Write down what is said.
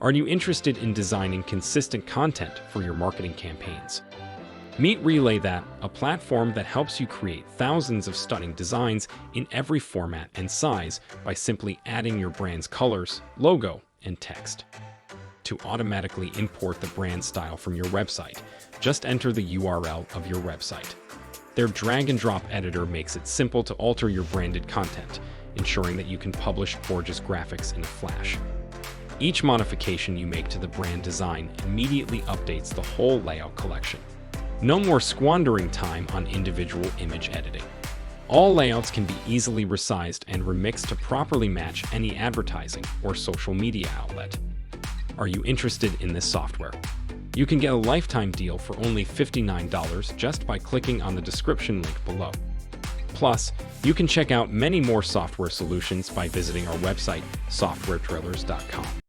Are you interested in designing consistent content for your marketing campaigns? Meet RelayThat, a platform that helps you create thousands of stunning designs in every format and size by simply adding your brand's colors, logo, and text. To automatically import the brand style from your website, just enter the URL of your website. Their drag-and-drop editor makes it simple to alter your branded content, ensuring that you can publish gorgeous graphics in a flash. Each modification you make to the brand design immediately updates the whole layout collection. No more squandering time on individual image editing. All layouts can be easily resized and remixed to properly match any advertising or social media outlet. Are you interested in this software? You can get a lifetime deal for only $59 just by clicking on the description link below. Plus, you can check out many more software solutions by visiting our website, softwaretrailers.com.